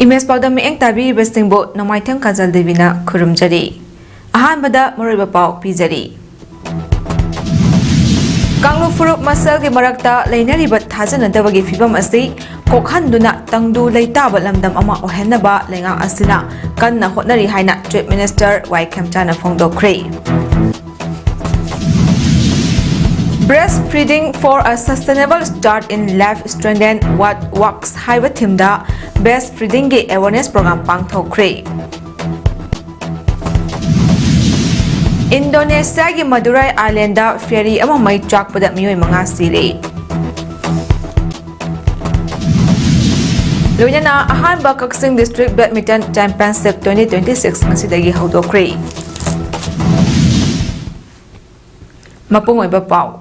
Image PAODAM eng tabi bestingbo Namaitham Kajal Devina Kurumjari. Ahanbada Moriba Pau Pizari. Kanglu Furup Masal ki Marakta Lainariba Thajanadabagi Fibam Asi Kokhanduna Tangdu Laitaba Lamdam Ama Ohenaba Lengang Asina Kanna Hotnari Haina Trade Minister Waikam Chana Phongdokri. Breastfeeding for a sustainable start in life strengthen what works haiba thimda breastfeeding ki awareness program pangthokre. Indonesia ki Madurai Island da ferry ama mai chakpada miyoi manga sire. Loinana ahanba Kaksing District Badminton Championship 2026 ngasidagi hawdokre. Mapungoy ba pau.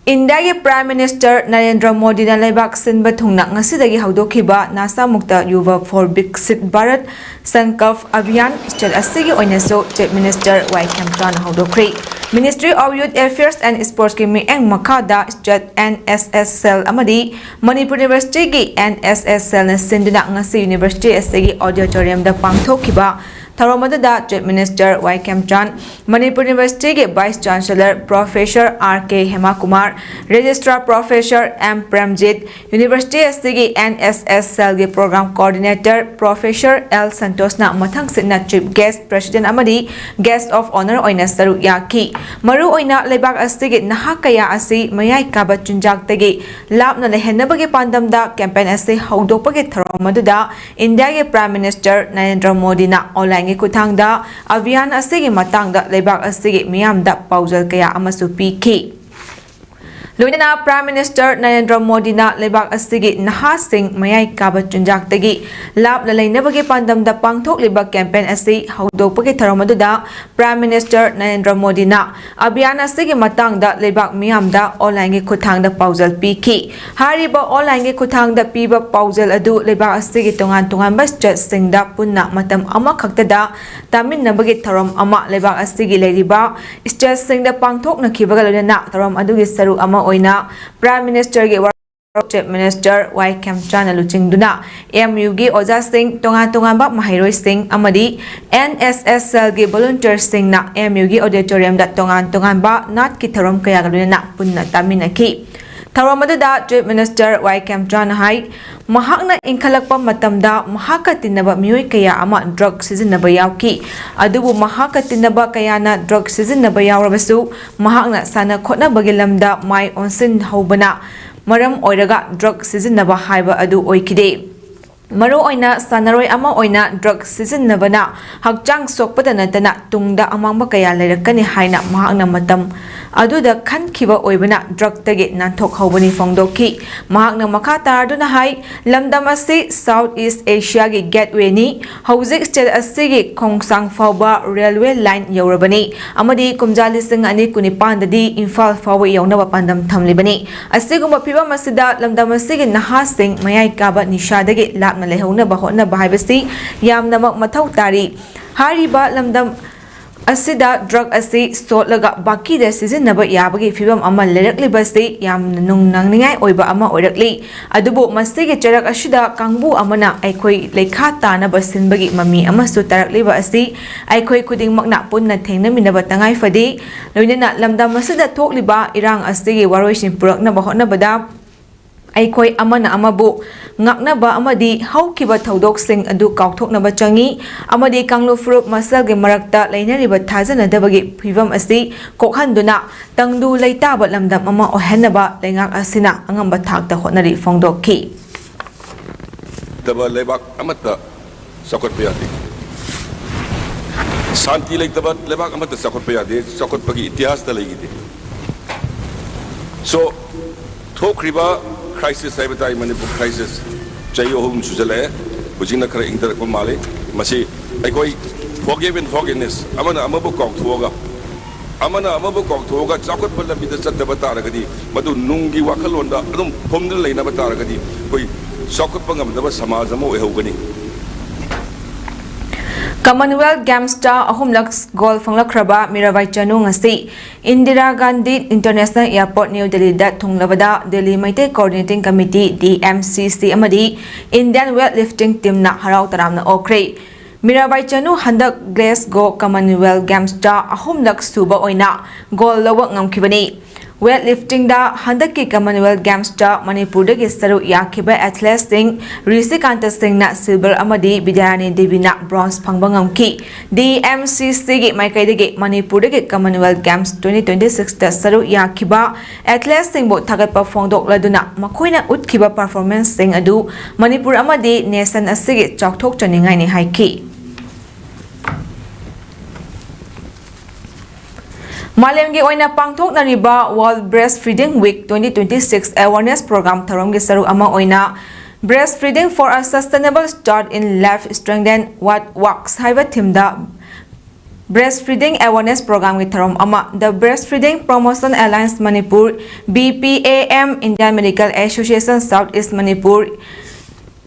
India ki Prime Minister Narendra Modi na laibak sinba thungna ngasidagi hawdokhiba NASA Mukta Yuva for Viksit Bharat Sankalp Abhiyan state asigi oinaso Chief Minister Waikam Chana hawdokri. Ministry of Youth Affairs and Sports ki mieng makada state NSS cell amadi Manipur University ki NSS cell na sinduna ngasi University asigi auditorium da pangthokhiba Tharomadada Chief Minister Waikam Chan, Manipur University ke Vice Chancellor Professor R.K. Hemakumar, Registrar Professor M. Premjit, University STG NSS Cell ke Program Coordinator Professor L. Santosna Mathang Sitna Chief Guest President Amadi Guest of Honor Oina Saru Yaki. Maru Oina Lebak STG Nahakaya Asi Mayai Kaba Chunjak Tegi Labna Lehenabagi Pandamda Campaign Asi Haudopagi Tharomadada India ke Prime Minister Narendra Modi na online Kuthangda Abhiyan asigi matangda leibak asigi miyamda paujal kaya amasu piki. Loinana Prime Minister Narendra Modi na leibak asigi nahasing mayai kaba chunjaktagi lab na lainabagi pandamda pangthok liba campaign asi haudokpagi tharamadada Prime Minister Narendra Modi na Abhiyan asigi matangda leibak miyamda online kuthangda paujal piki. Hariba online kuthangda piba paujal adu leibak asigi tongan bas state singda punna matam ama khaktada taminabagi tharam ama leibak asigi leiriba state singda pangthok na khibaga loinana tharam adugi saru ama oina Prime Minister ge Chief Minister Waikam Chana luchingduna MU gi Oja Singh tongan ba Mahairoi Singh amadi NSS ge volunteer Singh na MU gi auditorium da tongan ba nat ki tharom kaya galuna punna taminaki. Tharomadada Chief Minister Waikam Chana hai mahakna inkhalakpa matamda mahaka tinaba miyoi kaya ama drug sizinaba yauki adubu mahaka tinaba kaya na drug sizinaba yaurabasu mahakna sana khotna bagilamda mai onsin haubana maram oiraga drug sizinaba haiba adu oikide. Maru oina sanaroi ama oina drug sizinabana hakchang sokpada natana tungda amangba kaya lairakani haina mahakna matam aduda khankhiba oibana drug tagi nanthok haubani phongdokhi. Mahakna makha tarduna hai lamdam asi South East Asia gi gateway ni hauzik state asi gi khongsang fauba railway line yaurabani amadi kumjali sing ani kunipan dadi Imphal fauba yaunaba pandam thamlibani asigumba phibam asida lamdam asi gi naha sing mayai kaba nishadagi lakna lehona bahona bahaibasi yamnamak mathau tari hariba lamdam asida drug asi sotlaga baki de sizinaba yabagi fibam ama lereklibasi yamna nungnangningai oiba ama oirakli adubu masigi charak asida kangbu amana aikhoi lekha tana basinbagi mami amasu tarakliba asi aikhoi khudingmakna punna thengnaminaba tangai fadi loinana lamdam asida thokliba irang asigi waroisin puraknaba hotnabada aikhoi amana amabu ngaknaba amadi haukiba thaudok sing adu kauthoknaba changi amadi Kanglu Furup Masal ge marakta lainariba thajanadabagi phibam asi kokhanduna tangdu laitaba lamdam ama ohenaba lengak asina angamba thakta hotnari phongdokhi. Taba lebak amata sakot payade santi leitaba lebak amata sakot payade sakot pagi itihas ta legide so thokriba crisis saibata Manipur crisis chayo hum sujale bujina khara ingdar ko male masi aikoi forgive and forgiveness amana amabu kok thuoga chakot pala bida chataba taragadi madu nungi wakhalonda adum phomdra leina ba taragadi koi chakot pangam daba samaj amo ehogani. Commonwealth Games ta ahumlak gold fanglakhraba Mirabai Chanu ngasi Indira Gandhi International Airport New Delhi da thunglabada Delhi Maitai Coordinating Committee DMCC amadi Indian weightlifting team na harau taramna okre Mirabai Chanu handak Glasgow Commonwealth Games ta ahumlak suba oina gold lawak ngamkhibani weightlifting da handaki Commonwealth Games ta Manipur da saru yakhiba athletes sing Risikanta Singh na silver amadi Bidyani Devi na bronze phangba ngamki DMCC gi maikai de Manipur da Commonwealth Games 2026 da saru yakhiba athletes sing bo thagatpa phongdok laduna makoina utkhiba performance sing adu Manipur amadi nation asigi chawthok chaningai ni haiki Malemgi oina pangthok nariba World Breastfeeding Week 2026 Awareness Program tharomgi saru ama oina Breastfeeding for a Sustainable Start in Life Strengthen What Works haiba thimda Breastfeeding Awareness Program gi tharom ama The Breastfeeding Promotion Alliance Manipur BPAM Indian Medical Association South East Manipur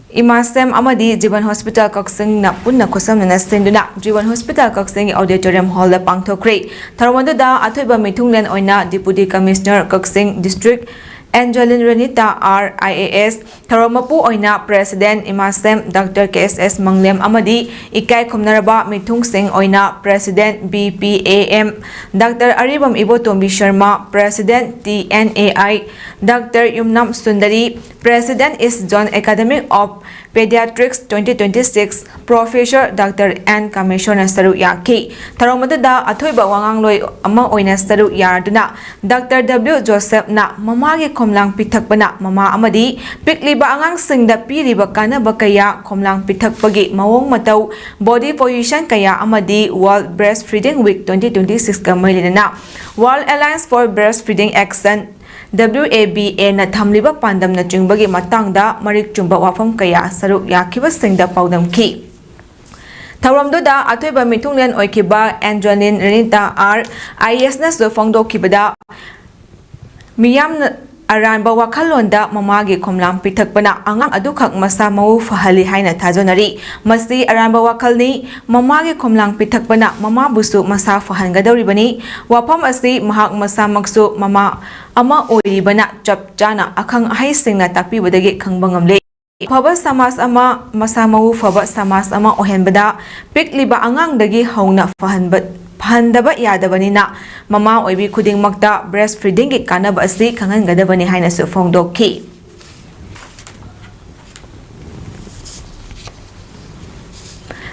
Imasem amadi Jiban Hospital Kaksing na punna khosam na senduna Jiban Hospital Kaksing Auditorium Hall da pangthokre tharwanda da athoiba mithunglen oina Deputy Commissioner Kaksing District Angeline Renita RIAS Tharomapu oina President Imasem Dr. KSS Manglem amadi Ikai Khomnaraba Mithung Singh oina President BPAM Dr. Aribam Ibotombi Sharma President TNAI Dr. Yumnam Sundari President East Zone Academy of Pediatrics 2026 Professor Dr. N. Commissioner Saru Yaki Tharomada da athoiba wangangloi ama oina saru yarduna Dr. W. Joseph na mamagi khomlang pithakpana mama amadi pikliba angang singda piriba kanaba kaya khomlang pithakpagi mawong matau body position kaya amadi World Breastfeeding Week 2026 ka mailina World Alliance for Breastfeeding Action WABA na thamliba pandam na chungbagi matangda marik chungba wafam kaya saruk yakhiba singda paudam ki Tharamdo da athoiba mithunglen oikiba Angeline Renita RIAS na so fongdo kibada miyam Aranba wakhalonda mamagi khomlang pithakpana angang adukhak masa mau fahali haina thajonari masi aranba wakhalni mamagi khomlang pithakpana mama busu masa fahangadoribani wafam asi mahak masa maksu mama ama oiribana chapchana akhang ahai singna takpibadagi khangbangamle Phaba samas ama masa mau phaba samas ama ohenbada pikliba angangdagi hauna fahandaba yadabanina mama oibi khudingmakta breastfeeding gi kanaba asi khangangadabani haina su phongdokhi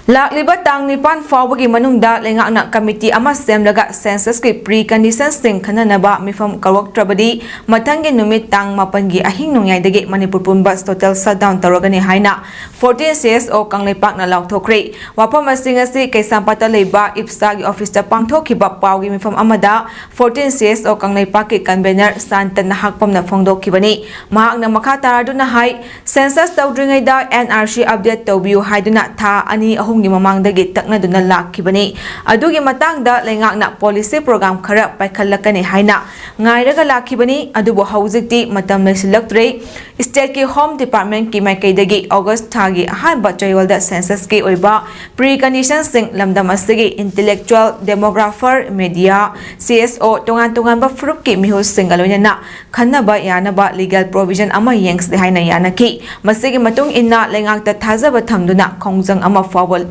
Lakliba tang nipan fawagi manungda lengakna committee ama semlaga census ki preconditions sing khananaba mifam karwak trabadi mathangi numit tang mapangi ahing nungyai dagi Manipur Pumbas total shutdown tarogani haina 14 CSO kanglepak na laukthokre wapam asing asi kaisampata leiba IPSA gi office ta pangthokiba pawgi mifam amada 14 CSO kanglepak ki convener santan na hakpam na phongdokhibani mahak na makha taraduna hai census tawdringai da NRC update tawbiu haiduna tha ani ni mamangdagi taknaduna lakhibani adugi matangda lengakna policy program khara paikhalakani haina ngairaga lakhibani adubo haujikti matam lesilaktre state ki home department ki maikaidagi august thagi ahanba chayolda census ki oiba preconditions sing lamdam asigi intellectual demographer media CSO tongan ba frup ki mihus singaloina khanaba yanaba legal provision ama yengs de haina yanaki masigi matung inna lengakta thajaba thamduna khongjang ama fawal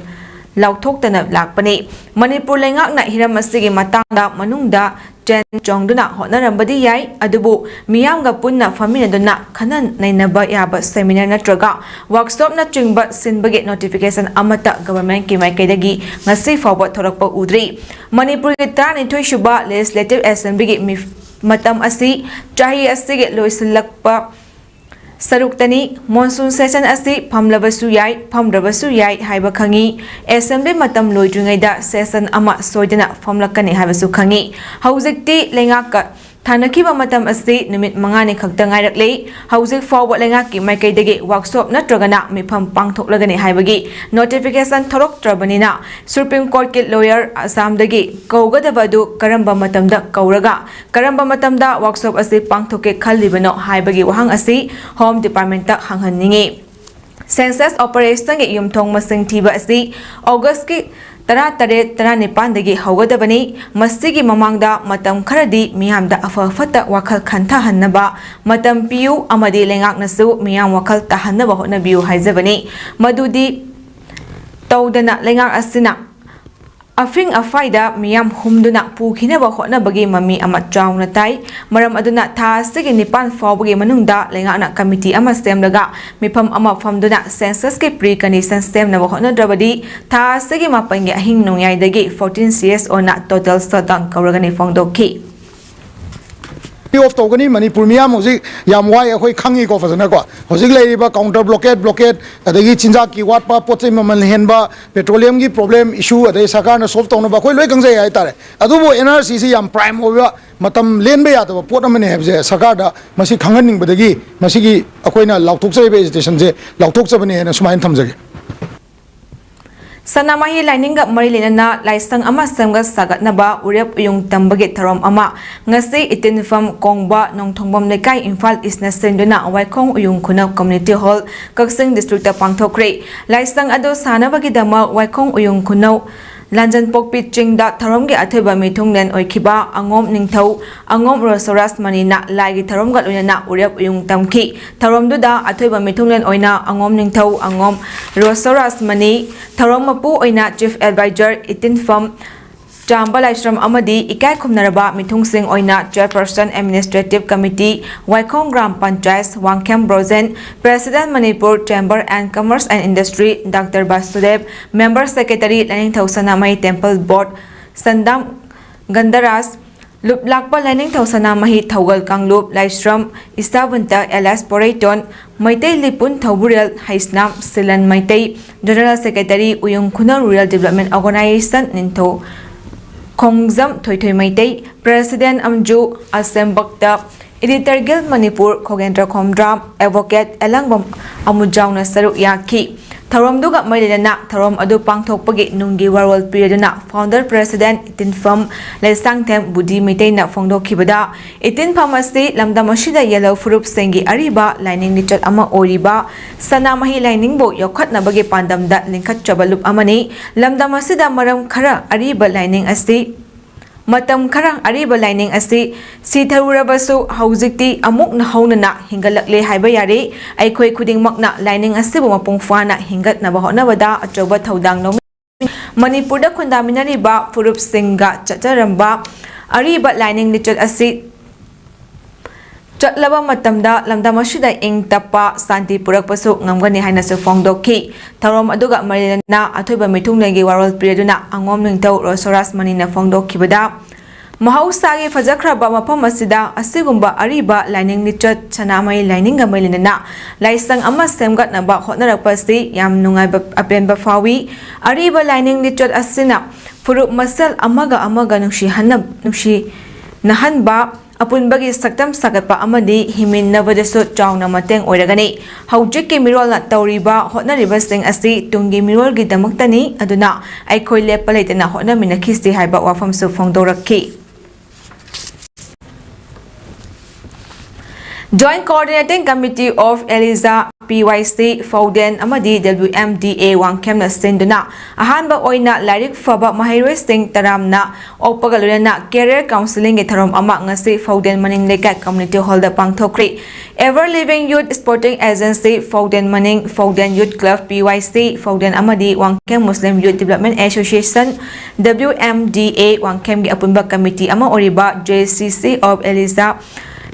lauthokdana lakpani Manipur lengakna hiram asigi matangda manungda chen chongduna hotnarambadi yai adubu miyamga punna faminaduna khanan nainaba yaba seminar natraga workshop na chingba sinbagi notification amata government ki maikaidagi ngasi fawba thorakpa udri Manipur gi 39 shuba legislative assembly gi matam asi chahi asigi loisilakpa Saruktani monsoon session asi phamlabasu yai haiba khangi assembly matam loidringaida session ama soidana phamlakani haibasu khangi haujikti lengaka Thanakhiba matam asi numit mangani khakta ngairakle haujik fawba lengaki maikaidagi workshop natragana mifam pangthoklagani haibagi notification thoroktrabanina Supreme Court ki lawyer Assamdagi kaugadabadu karamba matamda kauraga karamba matamda workshop asi pangthoke khallibano haibagi wahang asi Home Department ta hanghanningi Census operation gi yumthong masing thiba asi August ki tara nipandagi haugadabani masigi mamangda matam kharadi miyamda afa fata wakal khantha hannaba matam piu amadi lengak nasu miyam wakal tahannaba honabiu haizabani madudi tawdana lengak asina Afing afaida miyam humduna pukhinaba hotnabagi mami ama chawna tai maram aduna tha sigi nipan fawbagi manungda lengana committee ama semlaga mifam ama famduna census ke pre condition semnaba hotnadrabadi tha sigi mapangi ahing nongyai dagi 14 CS ona total shutdown kauragani fongdokhi of Togani, Manipurmia, Music, Yamway, Kangi of Azanaqua, Hosic Labor, counter blockade, the Chinzaki, Watpa, Potimaman Henba, petroleum problem issue, the Sakana soft on Bako, Lekan say Itare. Adubo NRCC and Prime over Matam Lenbea, the Portaman have Sakada, Masi Kanganing, but the Gi, Masigi, Aquina, Lautuksa station, Lautuksabani and Sumain Tamzaki. Sanamahi lininga marilina laisang ama samga sagatnaba urep yung tambagi tharom ama ngasi itinfam kongba nongthongbam lekai Imphal East na senduna waikong uyung khuna community hall kaksing district ta pangthokre laisang ado sanabagi dama waikong uyung khunau Lanjan Pokpi Chingda Tharomgi Athiba Mithunglen Oikhiba Angom Ningthau Angom Rosoras Manina Lagi Tharomga Lunana Urep Yung Tamki Tharomduda Athiba Mithunglen Oina Angom Ningthau Angom Rosoras Mani Tharomapu Oina Chief Advisor Itinfam Chamba Laishram Amadi Ikai Khumnaraba Mithungsing Oina Chairperson Administrative Committee Waikong Gram Panchayat Wangkhem Brozen President Manipur Chamber and Commerce and Industry Dr. Basudev Member Secretary Laning Thausanamai Temple Board Sandam Gandaras Luplakpa Laning Thausanamahi Thaugal Kanglup Laishram Istavunta LS Poraiton Maitei Lipun Thauburel Haisnam Silan Maitei General Secretary Uyung Khuna Rural Development Organization Nintho Khongjam Thoithoi Maitei President Amju Asembakta Editor Guild Manipur Khogendra Khomdram Advocate Elangbam Amujawna Saruk Yaki Tharomduga Mailana Tharom Adu Pangthokpagi Nunggi Warwal Periodna Founder President Itinfam Lesangthem Budi Maitei na Fongdokhibada Itinfam asi Lamdamashida Yellow Furup Sengi Ariba Lining Nichot ama Oriba Sanamahi Lining Bo Yokhatnabagi Pandamda Lingkhat Chabalup amani Lamdamasida Maram Khara Ariba Lining asi Matam Karang Ariba Lining asi Sitharurabasu Hauzikti Amuk na Haunana Hingalakle Haibayari Aikoi Kuding Makna Lining asibu mapungfana Hingat na Bahonabada Achoba Taudang no Manipurda Kundaminariba Furup Singa Chataramba Ariba Lining Nichot asi Chatlaba matamda lamdamashida ing tapa santi purakpasu ngamgani hainasu fongdokhi Tharom aduga marilana athoiba mithunglegi warol priaduna angom ningthau Rosoras manina fongdokhibada Mahausagi fajakraba mafam asida asigumba ariba lining nichot chanamai lining ga mailinana laisang ama semgatnaba hotnarakpasi yam nungai apenba fawi ariba lining nichot asina furup masal amaga nungshi nahanba Apunbagi saktam sagatpa amadi himin nabadasu chawna mateng oiragani haujikki mirolna tawriba hotnariba sing asi tungi mirol gi damaktani aduna aikhoi lepa leitana hotna minakhisti haiba wafam su fongdorakhi Joint Coordinating Committee of Eliza PYC Foden Amadi WMDA Wangkhem na senduna ahanba oina Larik Faba Mahairoi Singh Taramna Opagaluna Career Counseling Tharom ama ngasi Foden Maning Lekat Community Hall da pangthokri Ever Living Youth Sporting Agency Foden Maning Foden Youth Club PYC Foden Amadi Wangkhem Muslim Youth Development Association WMDA Wangkhem gi apunba committee ama oriba JCC of Eliza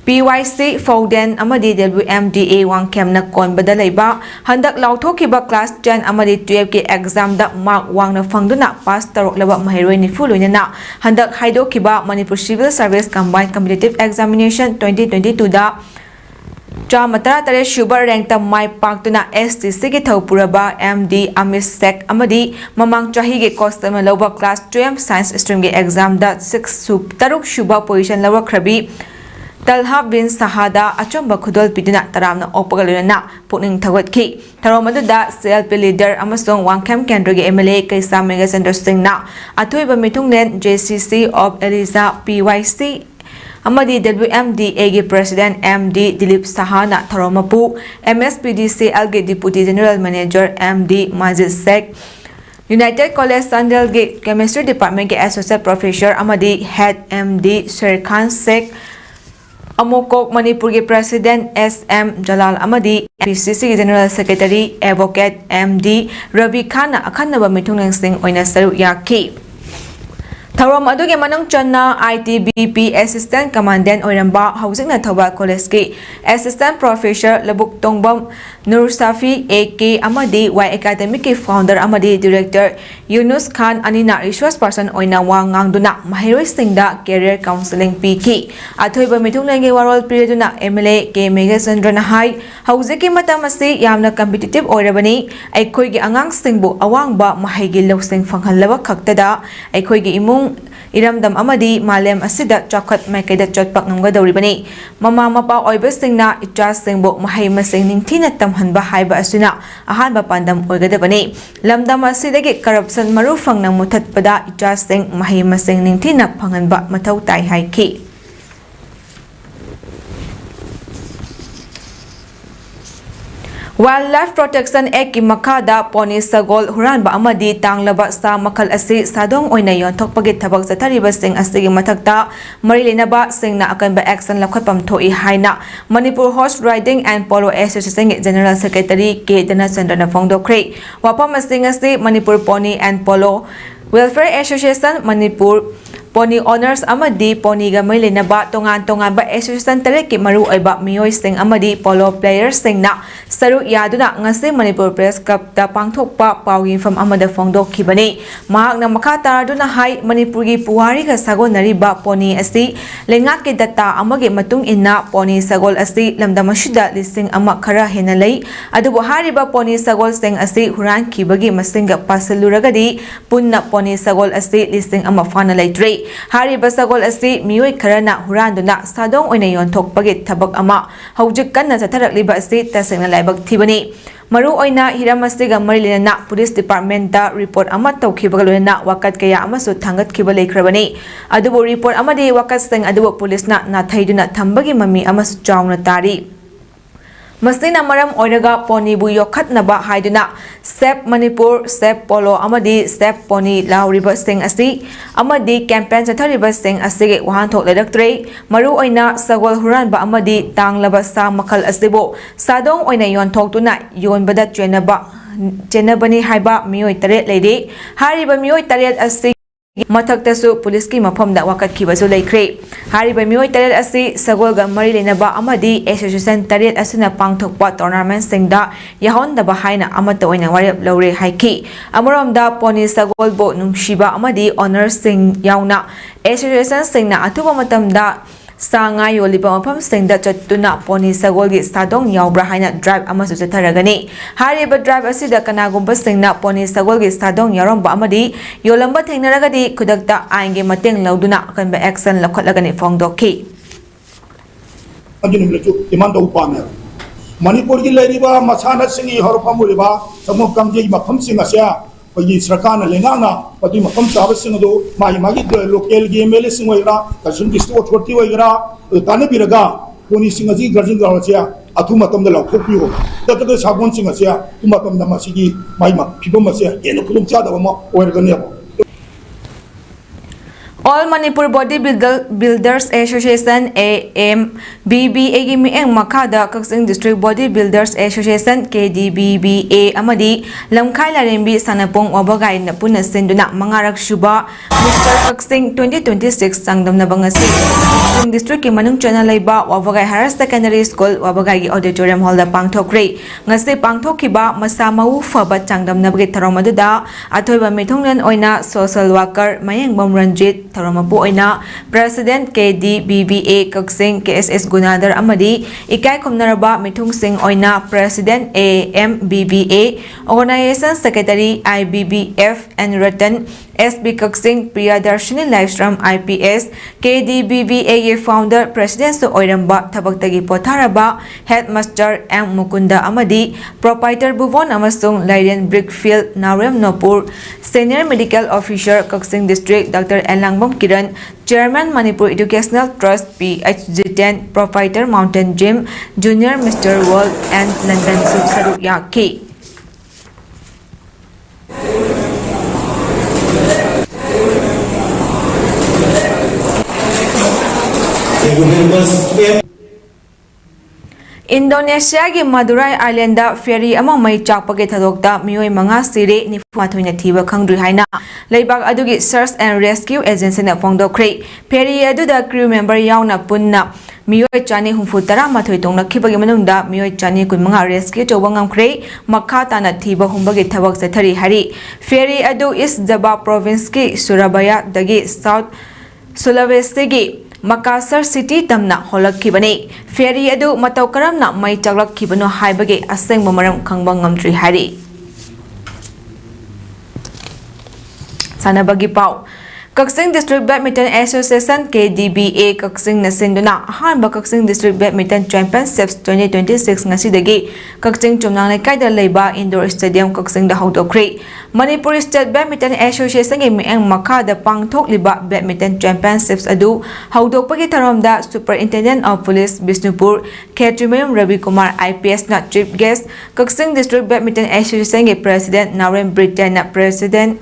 PYC Foden amadi WMDA Wangkhem na konbada leiba handak lauthokiba class 10 amadi 12 ki exam da mark wangna fangduna pass taroklaba mahiroi nifu loinana handak haidokiba Manipur Civil Service Combined Competitive Examination 2022 da Chamatara tare Shubar rank ta mai paktuna STC ki thopuraba MD Amis Sek amadi mamang chahi ge customer loba class 12 science stream ge exam da 6 sub taruk shuba position lowa khrabi Talha bin Sahada achomba khudol pidina taramna opagaluna pukning thawatki Tharomaduda CLP leader amasong Wangkhem Kendra ge MLA Kaisa Mega Center Singh na athoiba mithunglen JCC of Eliza PYC amadi WMDA gi President MD Dilip Sahana Thoromapu MSPDCL gi Deputy General Manager MD Majid Sheikh United College Sandal gi Chemistry Department gi Associate Professor amadi Head MD Sherkhan Sheikh Amokok Manipur gi President SM Jalal amadi PCC General Secretary Advocate MD Ravi Khanna akhanaba mithunglang sing oina saru yaki Tharom adugi manang channa ITBP Assistant Commandant oiramba housingna Thobal College ki Assistant Professor Labuk Tongbam Nur Safi AK amadi Y Academic ki Founder amadi Director Yunus Khan anina resource person oina wa ngangduna mahiroi singda Career Counseling piki athoiba mithunglangi warol pireduna MLA K Megasandra hai housiki matam asi yamna competitive oirabani aikhoi gi angang singbu awangba mahaigi losing phanghalaba khaktada aikhoi gi imung Iramdam amadi malem asida chakhat maikaida chotpak ngamgadoribani mama mapa oibasingna icha singbo mahai masing ningthina tamhanba haiba asuna ahanba pandam oigadabani lamdam asidagi corruption maru fangnang muthatpada icha sing mahai masing ningthina phanganba mathau tai haiki Wildlife Protection Act ki makada poni sagol huranba amadi tanglaba sa makhal asi sadong oina yonthokpagi thabak chathariba sing asigi mathakta mari lenaba singna akanba action lakhotpam thoi haina Manipur Horse Riding and Polo Association General Secretary K Dhanachandra na phongdokre wapam asing asi Manipur Pony and Polo Welfare Association Manipur Pony Owners amadi Pony ga mai lenaba tongan ba association tare ki maru oiba miyoi sing amadi polo players sing na saru yaduna ngasi Manipur Press Club ta pangthokpa pawgi from amada phongdok khibani mahak na makha taraduna hai Manipur gi puwari ga sagonari ba pony asi lengak ki data amage matung inna pony sagol asi lamdamashida lising ama khara hena lei adubu hariba pony sagol sing asi huran khibagi masinga pasaluragadi punna pony sagol asi lising ama fana leitre Hariba sagol asi miyoi kharana huranduna sadong oina yonthokpagi thabak ama hojik kanna chatharakliba asi tasengna laibak thibani maru oina hiramasiga marilena police department da report ama tawkhibaga loina wakat kaya amasu thangat khiba lekhrabani adubo report amadi wakat seng adubo police na thaiduna thambagi mami amasu chawna tari Masina maram oiraga pony bu yokhatnaba haiduna Sep Manipur Sep Polo amadi Sep Pony lauriba sing asi amadi campaign chathariba sing asige wahanthok ledaktre maru oina sagol huranba amadi tanglaba sa makhal asibo sadong oina yonthokduna yonbada chenabani haiba miyoi tare leide hariba miyoi tare asi Mathaktasu police ki mafamda wakat khibasu leikre hariba miyoi taret asi sagolga mari lenaba amadi association taret asina pangthokpa tournament singda yahondaba haina amata oina warep lore haiki amoromda pony sagol bo nungsiba amadi honor sing yauna association singna athuba matamda Sanga yoliba mafam singda chatuna pony sagolgi sadong yaubra haina drive amasu chatharagani hariba drive asida kanagumba singna pony sagolgi sadong yaromba amadi yolamba thengnaragadi khudakta ainge mateng lauduna kanba action lakhotlagani phongdokhi ajunimlechu imando upame Manipur gi leriba masana singi horpamuriba samok kamje mafam singa sia pagi sarkana lenganga pati mafam chaba singdo mai magi local game mele singoira kasun district authority oira tane biraga poni singaji garjin gawasia athu matam da lakhopio tata sabon singa sia tumatam da masigi mai ma pibom sia eno kulum chada ma oirgani All Manipur Bodybuilders Association AMBBA gi mieng makada Kaksing District Bodybuilders Association KDBBA amadi lamkhai larembi sanapong wabagai na puna sinduna mangarak shuba Mr. Kaksing 2026 sangdam na bangasi Kaksing District ki manung chana laiba wabagai Higher Secondary School wabagai gi auditorium hall da pangthokre ngasi pangthokiba masamau faba changdam na bagi tharomaduda athoiba mithonglen oina social worker mayeng bomranjit Tharomapu oina President KDBBA Kaksing KSS Gunadar amadi ikai khomnaraba mithung sing oina President AMBBA Organization Secretary IBBF and Ratan SB Kaksing Priyadarshini Livestream IPS KDBVA founder president so oiramba thabaktagi potharaba headmaster M Mukunda amadi proprietor Buvon amasung Laiden Brickfield Narem Nopur senior medical officer Kaksing district Dr. Elangbom Kiran chairman Manipur Educational Trust PHG10 proprietor Mountain Gym junior Mr. World and London Saruk Yaki. Indonesia gi Madurai Island da ferry ama mai chakpage thadokta mioi manga sire ni fathoina thiba khangdri haina leibak adugi search and rescue agency na phongdokre ferry adu da crew member yauna punna mioi chani humfu tara mathoi tongna khibagi manungda mioi chani kunmanga rescue tobangam kre makha tana thiba humbagi thabak sathari hari ferry adu is Java province ki Surabaya dagi South Sulawesi gi Makassar City tamna holakibani ferry adu matau karamna mai chaglakibano haibage asengba maram khangba ngamtri hari sanabagi pau Kaksing District Badminton Association KDBA Kaksing nasinduna ahanba Kaksing District Badminton Championships 2026 ngasidagi Kaksing chumnang lekaiда leiba indoor stadium Kaksing da haudokre Manipur State Badminton Association gi mieng makha da pangthok liba badminton championships adu haudokpagi tharomda Superintendent of Police Bisnupur Khetrimayum Ravi Kumar IPS na chief guest Kaksing District Badminton Association gi President Narem Britain na President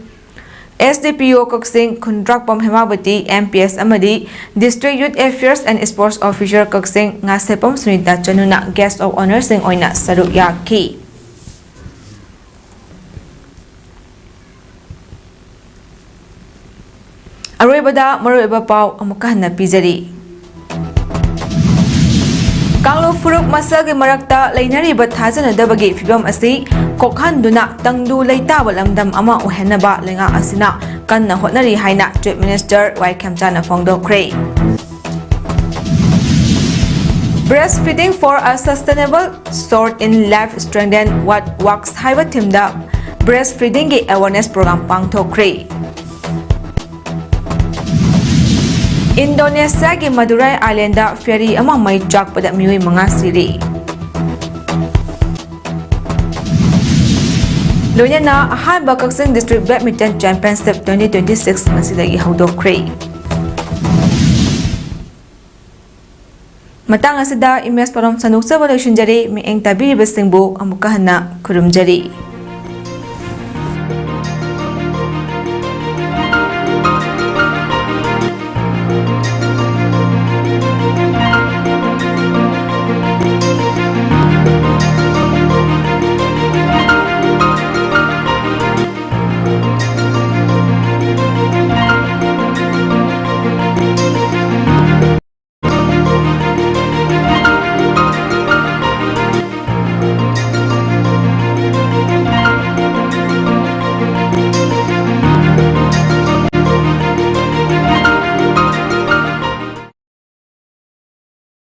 SDPO Kaksing Kundrakpam Hemabati MPS Amadi District Youth Affairs and Sports Officer Kaksing Ngasepam Sunita Chanuna Guest of Honor sing oina saruk yaki Aroibada maroiba pau amuka na pizari Kanglo Furuk Masagi Marakta Lainari Bathazana Dabagi Fibam Asi Kokhanduna Tangdu Laita Walamdam Ama Uhenaba Lenga Asina Kanna Hotnari Haina Trade Minister Waikamtana Fongdo Kray Breastfeeding for a Sustainable Sort in Life Strengthen What Works Haiba Timda Breastfeeding Awareness Program Pangto Kray Indonesia gi Madurai Island da ferry ama mai chakpada mioi manga siri Loyana ahanba Kaksing District Badminton Championship 2026 masidagi haudokre Matang asida image parom sanuk sa wala shunjari mi eng tabiri besingbu amukahana kurumjari